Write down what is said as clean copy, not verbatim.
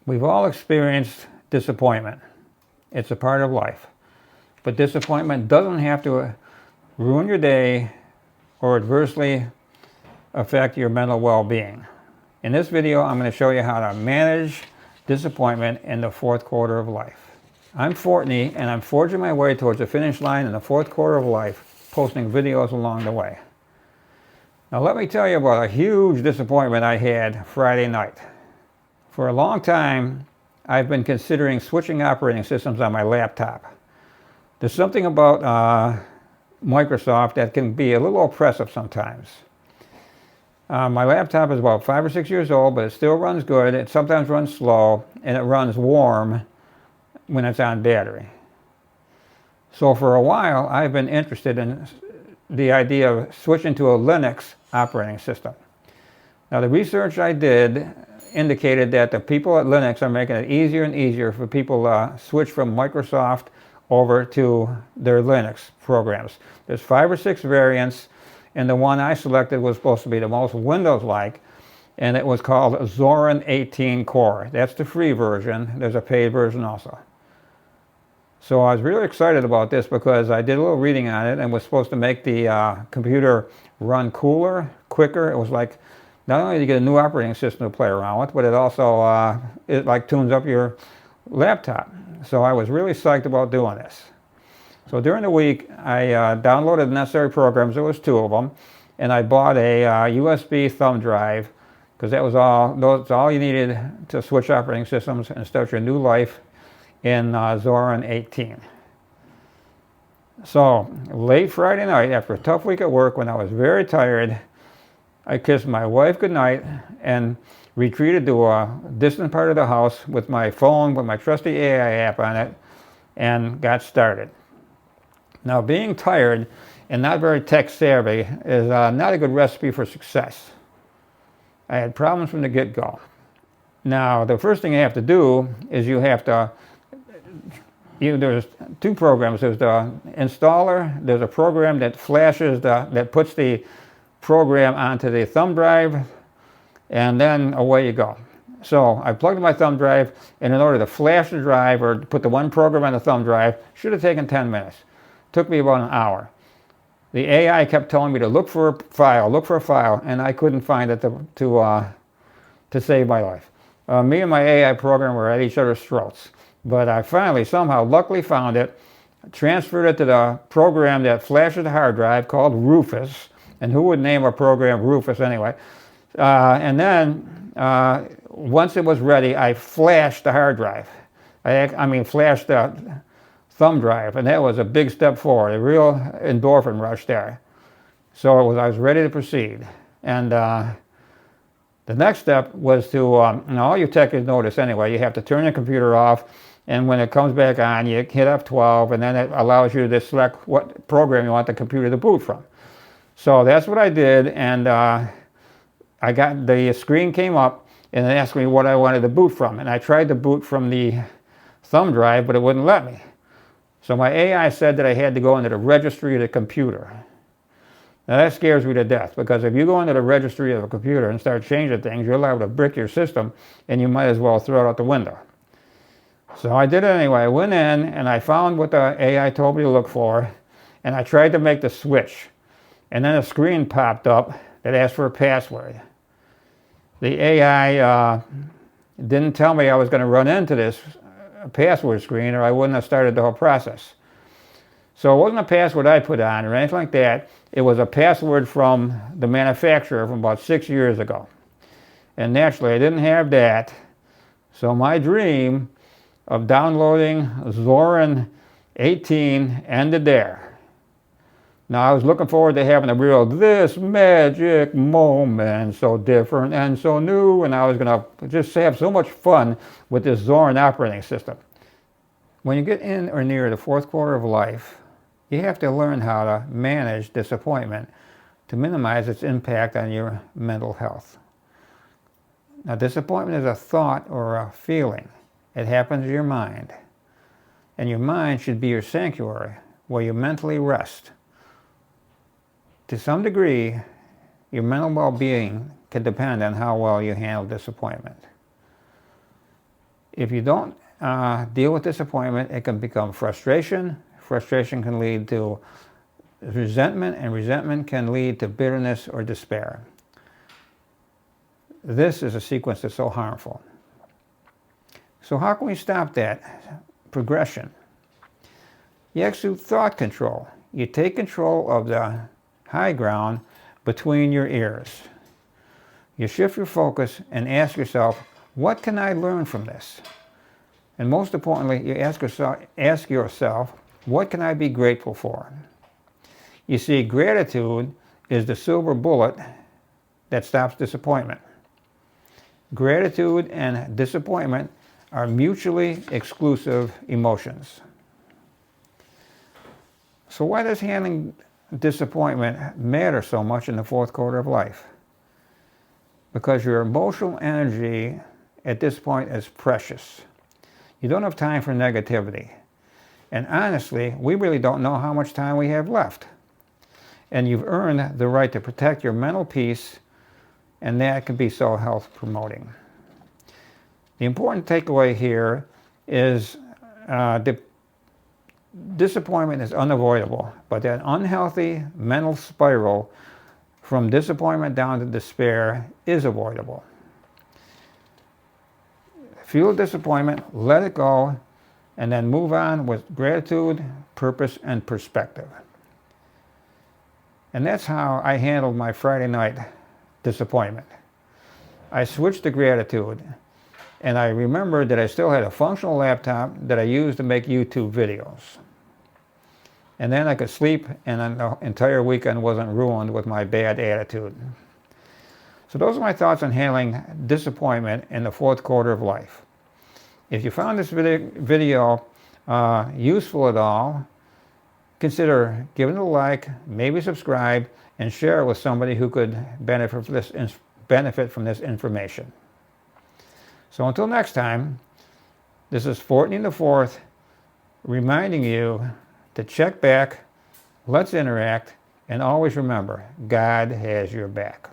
We've all experienced disappointment. It's a part of life. But disappointment doesn't have to ruin your day or adversely affect your mental well-being. In this video, I'm going to show you how to manage disappointment in the fourth quarter of life. I'm Fortney, and I'm forging my way towards the finish line in the fourth quarter of life, posting videos along the way. Now let me tell you about a huge disappointment I had Friday night. For a long time, I've been considering switching operating systems on my laptop. There's something about Microsoft that can be a little oppressive sometimes. My laptop is about 5 or 6 years old, but it still runs good. It sometimes runs slow, and it runs warm when it's on battery. So for a while, I've been interested in the idea of switching to a Linux operating system. Now the research I did indicated that the people at Linux are making it easier and easier for people to switch from Microsoft over to their Linux programs. There's 5 or 6 variants, and the one I selected was supposed to be the most Windows-like, and it was called Zorin 18 Core. That's the free version. There's a paid version also. So I was really excited about this because I did a little reading on it and was supposed to make the computer run cooler, quicker. It was like, not only do you get a new operating system to play around with, but it also it like tunes up your laptop. So I was really psyched about doing this. So during the week, I downloaded the necessary programs. There was 2 of them, and I bought a USB thumb drive because that's all you needed to switch operating systems and start your new life in Zorin 18. So late Friday night, after a tough week at work, when I was very tired, I kissed my wife goodnight and retreated to a distant part of the house with my phone, with my trusty AI app on it, and got started. Now, being tired and not very tech savvy is not a good recipe for success. I had problems from the get-go. Now, the first thing you have to do is there's 2 programs. There's the installer. There's a program that flashes that puts the program onto the thumb drive, and then away you go. So I plugged in my thumb drive, and in order to flash the drive or put the one program on the thumb drive, should have taken 10 minutes. Took me about an hour. The AI kept telling me to look for a file, and I couldn't find it to save my life. Me and my AI program were at each other's throats. But I finally, somehow, luckily found it, transferred it to the program that flashes the hard drive called Rufus. And who would name a program Rufus anyway? And then, once it was ready, I flashed the hard drive. I mean, flashed the thumb drive, and that was a big step forward, a real endorphin rush there. So I was ready to proceed. And the next step was to, all you techies know this anyway, you have to turn your computer off, and when it comes back on, you hit F12, and then it allows you to select what program you want the computer to boot from. So that's what I did, and the screen came up, and it asked me what I wanted to boot from, and I tried to boot from the thumb drive, but it wouldn't let me. So my AI said that I had to go into the registry of the computer. Now that scares me to death, because if you go into the registry of a computer and start changing things, you're liable to brick your system, and you might as well throw it out the window. So I did it anyway. I went in, and I found what the AI told me to look for, and I tried to make the switch. And then a screen popped up that asked for a password. The AI didn't tell me I was going to run into this password screen, or I wouldn't have started the whole process. So it wasn't a password I put on or anything like that. It was a password from the manufacturer from about 6 years ago. And naturally, I didn't have that. So my dream of downloading Zorin 18 ended there. Now, I was looking forward to having this magic moment, so different and so new, and I was going to just have so much fun with this Zorin operating system. When you get in or near the fourth quarter of life, you have to learn how to manage disappointment to minimize its impact on your mental health. Now, disappointment is a thought or a feeling. It happens in your mind. And your mind should be your sanctuary where you mentally rest. To some degree, your mental well-being can depend on how well you handle disappointment. If you don't deal with disappointment, it can become frustration. Frustration can lead to resentment, and resentment can lead to bitterness or despair. This is a sequence that's so harmful. So how can we stop that progression? You exude thought control. You take control of the high ground between your ears. You shift your focus and ask yourself, what can I learn from this? And most importantly, you ask yourself, what can I be grateful for? You see, gratitude is the silver bullet that stops disappointment. Gratitude and disappointment are mutually exclusive emotions. So why does handling disappointment matter so much in the fourth quarter of life? Because your emotional energy at this point is precious. You don't have time for negativity. And honestly, we really don't know how much time we have left. And you've earned the right to protect your mental peace, and that can be so health promoting. The important takeaway here is disappointment is unavoidable, but that unhealthy mental spiral from disappointment down to despair is avoidable. Feel disappointment, let it go, and then move on with gratitude, purpose, and perspective. And that's how I handled my Friday night disappointment. I switched to gratitude, and I remembered that I still had a functional laptop that I used to make YouTube videos. And then I could sleep, and then the entire weekend wasn't ruined with my bad attitude. So those are my thoughts on handling disappointment in the fourth quarter of life. If you found this video useful at all, consider giving it a like, maybe subscribe, and share it with somebody who could benefit from this information. So until next time, this is Fortney the Fourth reminding you to check back, let's interact, and always remember, God has your back.